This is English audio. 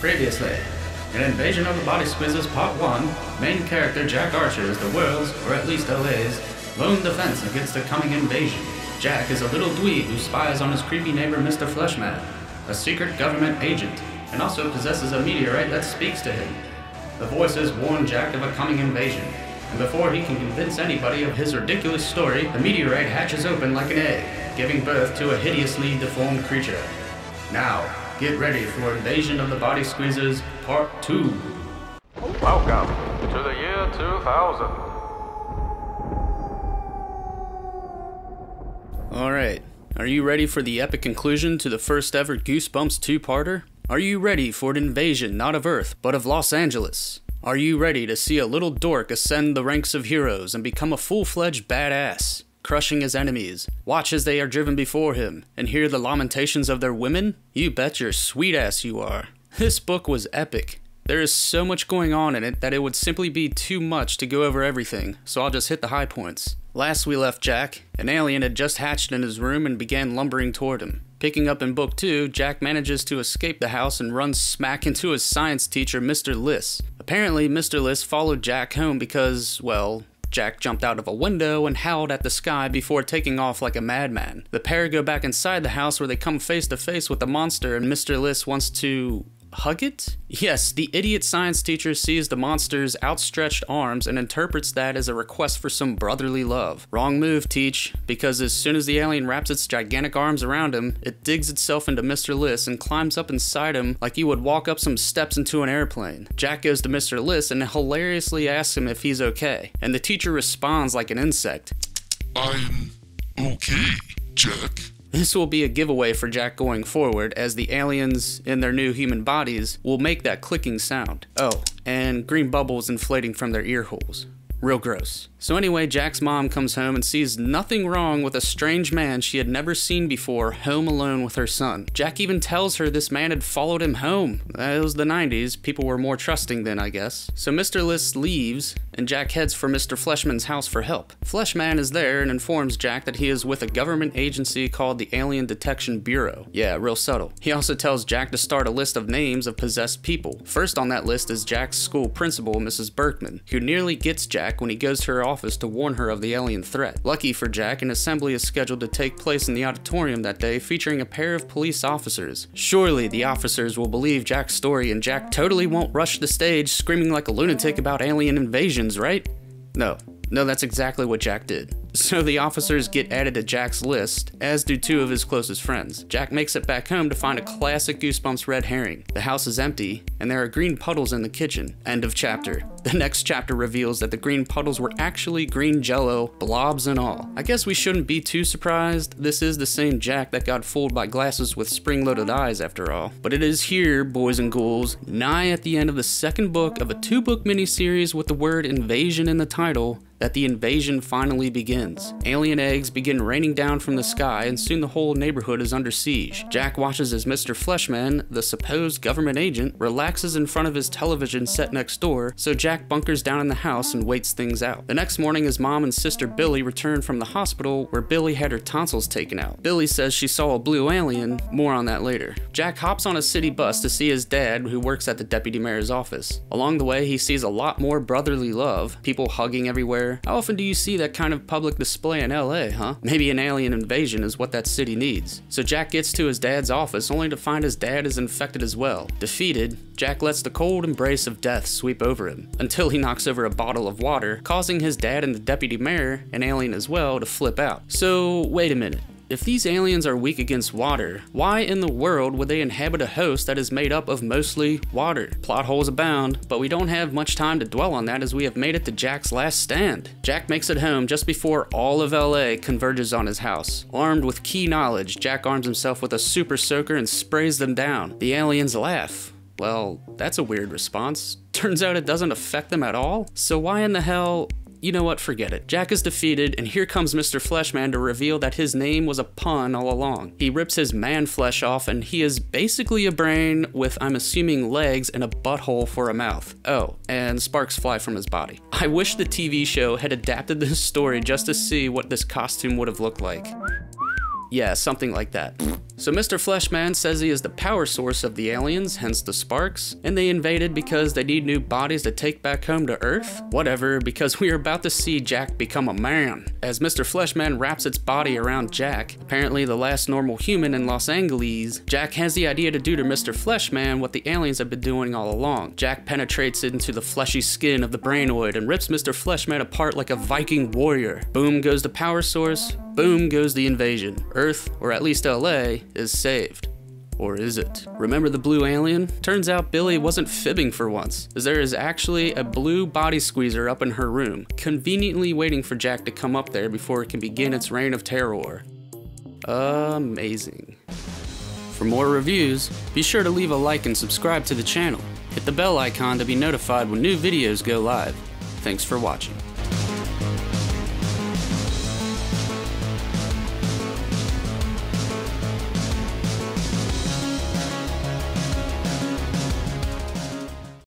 Previously, in Invasion of the Body Squeezers Part 1, main character Jack Archer is the world's, or at least LA's, lone defense against the coming invasion. Jack is a little dweeb who spies on his creepy neighbor Mr. Fleshman, a secret government agent, and also possesses a meteorite that speaks to him. The voices warn Jack of a coming invasion, and before he can convince anybody of his ridiculous story, the meteorite hatches open like an egg, giving birth to a hideously deformed creature. Now, get ready for Invasion of the Body Squeezers Part 2. Welcome to the year 2000. Alright, are you ready for the epic conclusion to the first ever Goosebumps two-parter? Are you ready for an invasion not of Earth, but of Los Angeles? Are you ready to see a little dork ascend the ranks of heroes and become a full-fledged badass, crushing his enemies, watch as they are driven before him, and hear the lamentations of their women? You bet your sweet ass you are. This book was epic. There is so much going on in it that it would simply be too much to go over everything, so I'll just hit the high points. Last we left Jack, an alien had just hatched in his room and began lumbering toward him. Picking up in Book 2, Jack manages to escape the house and runs smack into his science teacher, Mr. Liss. Apparently, Mr. Liss followed Jack home because, well, Jack jumped out of a window and howled at the sky before taking off like a madman. The pair go back inside the house where they come face to face with the monster and Mr. Liss wants to hug it? Yes, the idiot science teacher sees the monster's outstretched arms and interprets that as a request for some brotherly love. Wrong move, Teach, because as soon as the alien wraps its gigantic arms around him, it digs itself into Mr. Liss and climbs up inside him like you would walk up some steps into an airplane. Jack goes to Mr. Liss and hilariously asks him if he's okay, and the teacher responds like an insect. I'm okay, Jack. This will be a giveaway for Jack going forward, as the aliens in their new human bodies will make that clicking sound. Oh, and green bubbles inflating from their ear holes. Real gross. So anyway, Jack's mom comes home and sees nothing wrong with a strange man she had never seen before home alone with her son. Jack even tells her this man had followed him home. It was the 90s, people were more trusting then, I guess. So Mr. Liss leaves, and Jack heads for Mr. Fleshman's house for help. Fleshman is there and informs Jack that he is with a government agency called the Alien Detection Bureau. Yeah, real subtle. He also tells Jack to start a list of names of possessed people. First on that list is Jack's school principal, Mrs. Berkman, who nearly gets Jack when he goes to her office to warn her of the alien threat. Lucky for Jack, an assembly is scheduled to take place in the auditorium that day, featuring a pair of police officers. Surely the officers will believe Jack's story and Jack totally won't rush the stage screaming like a lunatic about alien invasions, right? No, that's exactly what Jack did. So the officers get added to Jack's list, as do two of his closest friends. Jack makes it back home to find a classic Goosebumps red herring. The house is empty, and there are green puddles in the kitchen. End of chapter. The next chapter reveals that the green puddles were actually green jello, blobs and all. I guess we shouldn't be too surprised. This is the same Jack that got fooled by glasses with spring-loaded eyes after all. But it is here, boys and ghouls, nigh at the end of the second book of a two-book miniseries with the word invasion in the title, that the invasion finally begins. Alien eggs begin raining down from the sky, and soon the whole neighborhood is under siege. Jack watches as Mr. Fleshman, the supposed government agent, relaxes in front of his television set next door, so Jack bunkers down in the house and waits things out. The next morning, his mom and sister Billy return from the hospital where Billy had her tonsils taken out. Billy says she saw a blue alien, more on that later. Jack hops on a city bus to see his dad, who works at the deputy mayor's office. Along the way, he sees a lot more brotherly love, people hugging everywhere. How often do you see that kind of public display in LA, huh? Maybe an alien invasion is what that city needs. So Jack gets to his dad's office only to find his dad is infected as well. Defeated, Jack lets the cold embrace of death sweep over him, until he knocks over a bottle of water, causing his dad and the deputy mayor, an alien as well, to flip out. So wait a minute. If these aliens are weak against water, why in the world would they inhabit a host that is made up of mostly water? Plot holes abound, but we don't have much time to dwell on that as we have made it to Jack's last stand. Jack makes it home just before all of LA converges on his house. Armed with key knowledge, Jack arms himself with a super soaker and sprays them down. The aliens laugh. Well, that's a weird response. Turns out it doesn't affect them at all. So why in the hell? You know what, forget it. Jack is defeated, and here comes Mr. Fleshman to reveal that his name was a pun all along. He rips his man flesh off, and he is basically a brain with, I'm assuming, legs and a butthole for a mouth. Oh, and sparks fly from his body. I wish the TV show had adapted this story just to see what this costume would have looked like. Yeah, something like that. So Mr. Fleshman says he is the power source of the aliens, hence the sparks, and they invaded because they need new bodies to take back home to Earth? Whatever, because we are about to see Jack become a man. As Mr. Fleshman wraps its body around Jack, apparently the last normal human in Los Angeles, Jack has the idea to do to Mr. Fleshman what the aliens have been doing all along. Jack penetrates into the fleshy skin of the brainoid and rips Mr. Fleshman apart like a Viking warrior. Boom goes the power source, boom goes the invasion. Earth, or at least LA, is saved. Or is it? Remember the blue alien? Turns out Billy wasn't fibbing for once, as there is actually a blue body squeezer up in her room, conveniently waiting for Jack to come up there before it can begin its reign of terror. Amazing. For more reviews, be sure to leave a like and subscribe to the channel. Hit the bell icon to be notified when new videos go live. Thanks for watching.